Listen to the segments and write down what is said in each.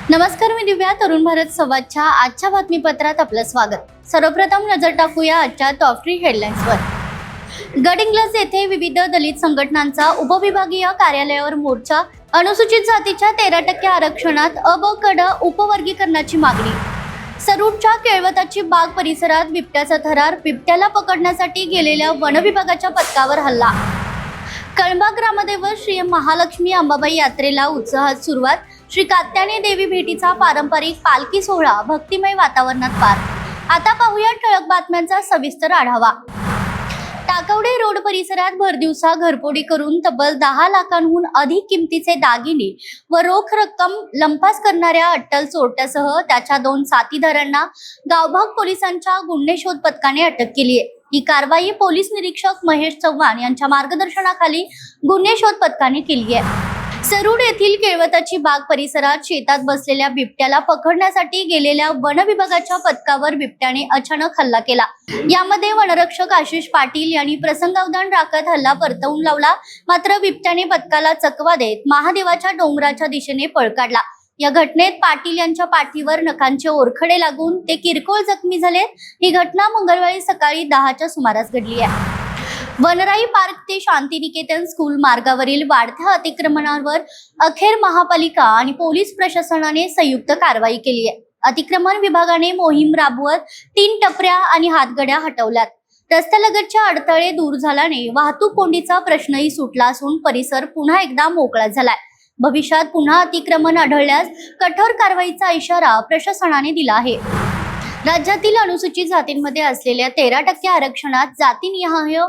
नमस्कार, मी दिव्या. तरुण भारत संवादच्या आजच्या बातमीपत्रात आपलं स्वागत. सर्वप्रथम नजर टाकूया आजच्या टॉप 3 हेडलाईन्सवर. गडिंग्लज येथे विविध दलित संघटनांचा उपविभागीय कार्यालयावर मोर्चा. अनुसूचित जातीच्या 13% आरक्षणात अ ब क ड उपवर्गीकरणाची मागणी. सरूटच्या केळवताची बाग परिसरात बिबट्याचा थरार. बिबट्याला पकडण्यासाठी गेलेल्या वन विभागाच्या पथकावर हल्ला. कळंबा ग्रामदेवत श्री महालक्ष्मी अंबाबाई यात्रेला उत्साहात सुरुवात. श्री कात्यायनी देवी भेटीचा पारंपरिक पालखी सोहळा भक्तिमय वातावरणात पार. आता पाहूया ठळक बातम्यांचा सविस्तर आढावा. टाकवडे रोड परिसरात भरदिवसा घरफोडी करून तब्बल 10 लाखांहून अधिक किमतीचे दागिने व रोख रक्कम लंपास करणाऱ्या अट्टल चोरट्यासह त्याच्या 2 साथीदारांना गावभाग पोलिसांच्या गुन्हे शोध पथकाने अटक केली आहे. ही कारवाई पोलीस निरीक्षक महेश चव्हाण यांच्या मार्गदर्शनाखाली गुन्हे शोध पथकाने केली आहे. सरूड येथील केळवताची बाग परिसरात शेतात बसलेल्या बिबट्याला पकडण्यासाठी गेलेल्या वन विभागाच्या पथकावर बिबट्याने अचानक हल्ला केला. यामध्ये वनरक्षक आशिष पाटील यांनी प्रसंगावधान राखत हल्ला परतवून लावला. मात्र बिबट्याने पथकाला चकवा देत महादेवाच्या डोंगराच्या दिशेने पळ काढला. या घटनेत पाटील यांच्या पाठीवर नखांचे ओरखडे लागून ते किरकोळ जखमी झाले. ही घटना मंगळवारी सकाळी 10च्या सुमारास घडली आहे. वनराई पार्क ते शांतिनिकेतन स्कूल मार्गावरील वाढत्या अतिक्रमणावर अखेर महापालिका आणि पोलीस प्रशासनाने संयुक्त कारवाई केली आहे. अतिक्रमण विभागाने मोहीम राबवत 3 टपऱ्या आणि हातगड्या हटवल्यात. रस्त्यालगतच्या अडथळे दूर झाल्याने वाहतूक कोंडीचा प्रश्नही सुटला असून परिसर पुन्हा एकदा मोकळा झालाय. भविष्यात पुन्हा अतिक्रमण आढळल्यास कठोर कारवाईचा इशारा प्रशासनाने दिला आहे. राज्यातील अनुसूचित जातींमध्ये असलेल्या 13% आरक्षणात जातीनिहाय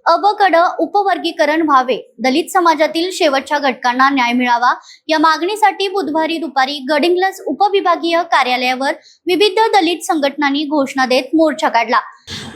अ ब क ड उपवर्गीकरण व्हावे. दलित समाजातील शेवटच्या घटकांना न्याय मिळावा या मागणीसाठी बुधवारी दुपारी गडिंग्लज उपविभागीय कार्यालयावर विविध दलित संघटनांनी घोषणा देत मोर्चा काढला.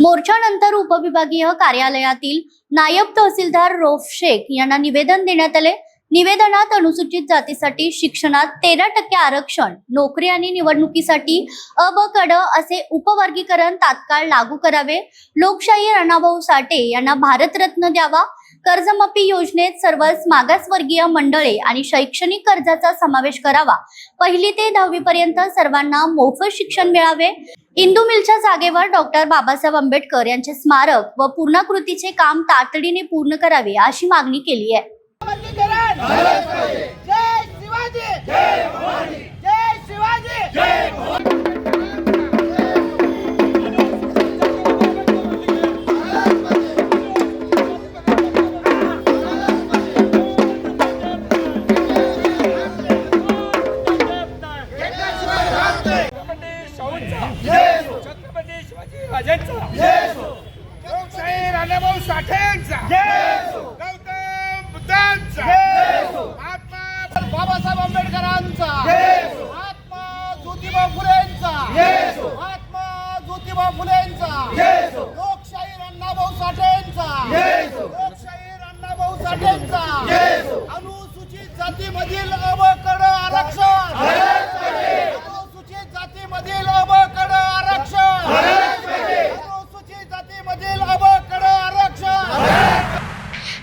मोर्चानंतर उपविभागीय कार्यालयातील नायब तहसीलदार रौफ शेख यांना निवेदन देण्यात आले. निवेदनात अनुसूचित जातीसाठी शिक्षणात 13% आरक्षण, नोकरी आणि निवडणुकीसाठी अ ब क ड असे उपवर्गीकरण तात्काळ लागू करावे. लोकशाही अण्णाभाऊ साठे यांना भारतरत्न द्यावा. कर्जमाफी योजनेत सर्वच मागासवर्गीय मंडळे आणि शैक्षणिक कर्जाचा समावेश करावा. 1ली ते 10वी पर्यंत सर्वांना मोफत शिक्षण मिळावे. इंदू मिलच्या जागेवर डॉक्टर बाबासाहेब आंबेडकर यांचे स्मारक व पूर्णाकृतीचे काम तातडीने पूर्ण करावे अशी मागणी केली आहे. जय शिवाजी, जय भवानी, जय शिवाजी, जय भवानी. छत्रपती शिवाजी राजांचा, लोकशाही अण्णाभाऊ साठेंचा, गौतम बुद्धांचा, महात्मा बाबासाहेब आंबेडकरांचा, महात्मा ज्योतिबा फुलेंचा, महात्मा ज्योतिबा फुलेंचा, लोकशाही अण्णाभाऊ साठेंचा, लोकशाही अण्णाभाऊ साठेंचा, अनुसूचित जातीमधील अ ब क ड आरक्षण, अनुसूचित जातीमधील अ ब क ड आरक्षण, अनुसूचित जातीमधील अ ब क ड आरक्षण.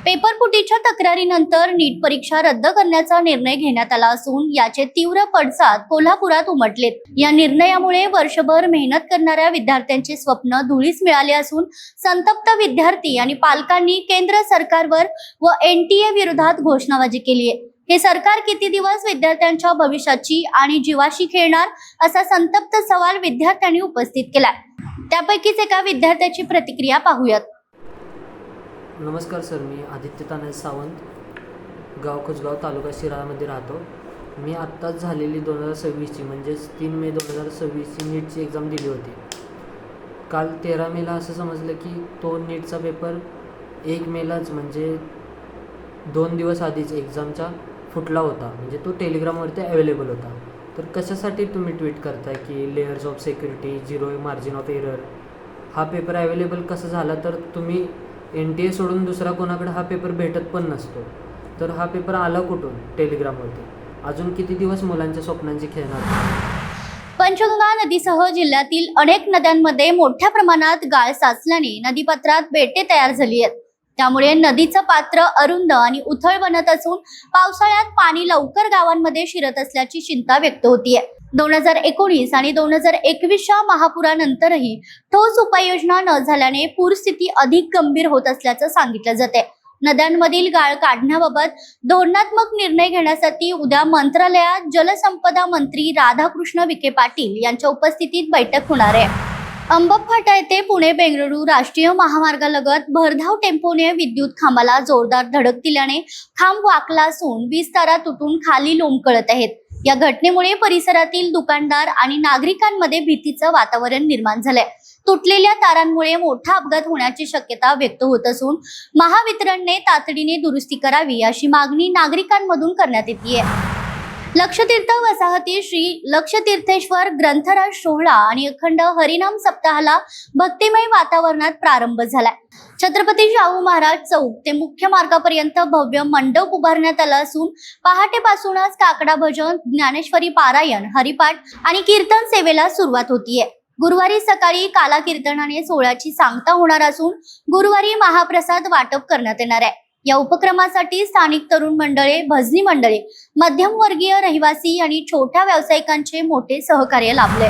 पेपरफुटीच्या तक्रारीनंतर नीट परीक्षा रद्द करण्याचा निर्णय घेण्यात आला असून याचे तीव्र पडसाद कोल्हापुरात उमटलेत. या निर्णयामुळे वर्षभर मेहनत करणाऱ्या विद्यार्थ्यांचे स्वप्न धुळीस मिळाले असून संतप्त विद्यार्थी आणि पालकांनी केंद्र सरकारवर व NTA विरोधात घोषणाबाजी केली आहे. हे सरकार किती दिवस विद्यार्थ्यांच्या भविष्याची आणि जीवाशी खेळणार असा संतप्त सवाल विद्यार्थ्यांनी उपस्थित केलाय. त्यापैकीच एका विद्यार्थ्याची प्रतिक्रिया पाहूयात. नमस्कार सर, मी आदित्य तानाजी सावंत, गाव कुसगाव, तालुका शिराळामध्ये राहतो. मी आत्ताच झालेली 2026ची म्हणजेच 3 मे 2026ची नीटची एक्झाम दिली होती. काल 13 मेला असं समजलं की तो नीटचा पेपर 1 मेलाच म्हणजे 2 दिवस आधीच एक्झामचा फुटला होता. म्हणजे तो टेलिग्रामवरती अवेलेबल होता. तर कशासाठी तुम्ही ट्विट करताय की layers of security, 0 margin of error, हा पेपर अवेलेबल कसा झाला? तर तुम्ही NTA सोडून दुसरा कोणाकडे हा पेपर भेटत पण नसतो. तर हा पेपर आला कुठून टेलिग्रामवरती? अजून किती दिवस मुलांच्या स्वप्नांची खेळणार? पंचगंगा नदीसह जिल्ह्यातील अनेक नद्यांमध्ये मोठ्या प्रमाणात गाळ साचल्याने नदीपात्रात बेटे तयार झाली आहेत. त्यामुळे नदीचं पात्र अरुंद आणि उथळ बनत असून पावसाळ्यात पाणी लवकर गावांमध्ये शिरत असल्याची चिंता व्यक्त होतीये. 2019 आणि 2021च्या महापुरानंतरही ठोस उपाययोजना न झाल्याने पूरस्थिती अधिक गंभीर होत असल्याचं सांगितलं जाते. नद्यांमधील गाळ काढण्याबाबत धोरणात्मक निर्णय घेण्यासाठी उद्या मंत्रालयात जलसंपदा मंत्री राधाकृष्ण विखे पाटील यांच्या उपस्थितीत बैठक होणार आहे. अंबफाटा येथे पुणे बेंगळुरू राष्ट्रीय महामार्गालगत भरधाव टेम्पोने विद्युत खांबाला जोरदार धडक दिल्याने खांब वाकला असून वीज तारा तुटून खाली लोंबकळत आहेत. या घटनेमुळे परिसरातील दुकानदार आणि नागरिकांमध्ये भीतीचं वातावरण निर्माण झालंय. तुटलेल्या तारांमुळे मोठा अपघात होण्याची शक्यता व्यक्त होत असून महावितरणने तातडीने दुरुस्ती करावी अशी मागणी नागरिकांमधून करण्यात येते. लक्षतीर्थ वसाहती श्री लक्षतीर्थेश्वर ग्रंथराज सोहळा आणि अखंड हरिनाम सप्ताहाला भक्तिमय वातावरणात प्रारंभ झालाय. छत्रपती शाहू महाराज चौक ते मुख्य मार्गापर्यंत भव्य मंडप उभारण्यात आला असून पहाटेपासूनच काकडा भजन, ज्ञानेश्वरी पारायण, हरिपाठ आणि कीर्तन सेवेला सुरुवात होतीये. गुरुवारी सकाळी काला कीर्तनाने सोहळ्याची सांगता होणार असून गुरुवारी महाप्रसाद वाटप करण्यात येणार आहे. या उपक्रमासाठी स्थानिक तरुण मंडळे, भजनी मंडळे, मध्यमवर्गीय रहिवासी आणि छोट्या व्यावसायिकांचे मोठे सहकार्य लाभले.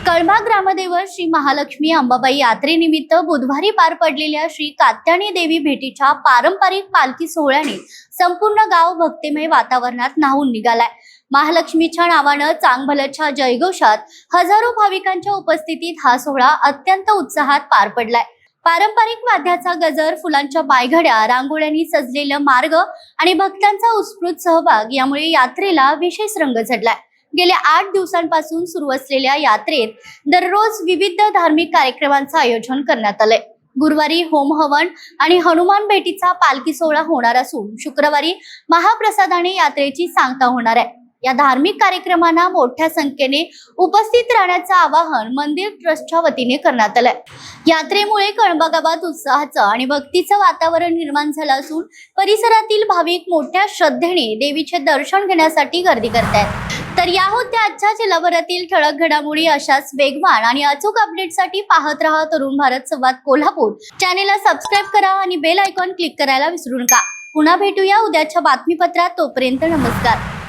कळंबा ग्रामदेवत श्री महालक्ष्मी अंबाबाई यात्रेनिमित्त बुधवारी पार पडलेल्या श्री कात्यायनी देवी भेटीच्या पारंपरिक पालखी सोहळ्याने संपूर्ण गाव भक्तिमय वातावरणात न्हाऊन निघालाय. महालक्ष्मीच्या नावानं चांगभलच्या जयघोषात हजारो भाविकांच्या उपस्थितीत हा सोहळा अत्यंत उत्साहात पार पडलाय. पारंपरिक वाद्याचा गजर, फुलांच्या पायघड्या, रांगोळ्यांनी सजलेला मार्ग आणि भक्तांचा उत्स्फूर्त सहभाग यामुळे यात्रेला विशेष रंग चढलाय. गेल्या 8 दिवसांपासून सुरू असलेल्या यात्रेत दररोज विविध धार्मिक कार्यक्रमांचं आयोजन करण्यात आलंय. गुरुवारी होम हवन आणि हनुमान भेटीचा पालखी सोहळा होणार असून शुक्रवारी महाप्रसादाने यात्रेची सांगता होणार आहे. या धार्मिक कार्यक्रमांना मोठ्या संख्येने उपस्थित राहण्याचं आवाहन मंदिर ट्रस्टच्या वतीने करण्यात आलंय. यात्रेमुळे कळंबा गावात उत्साहाचं आणि भक्तीचं वातावरण निर्माण झालं असून परिसरातील भाविक मोठ्या श्रद्धेने देवीचे दर्शन घेण्यासाठी गर्दी करतायत. तर या होत्या आजच्या जिल्हाभरातील ठळक घडामोडी. अशाच वेगवान आणि अचूक अपडेटसाठी पाहत रहा तरुण भारत संवाद कोल्हापूर. चॅनेलला सबस्क्राईब करा आणि बेल आयकॉन क्लिक करायला विसरू नका. पुन्हा भेटूया उद्याच्या बातमीपत्रात. तोपर्यंत नमस्कार.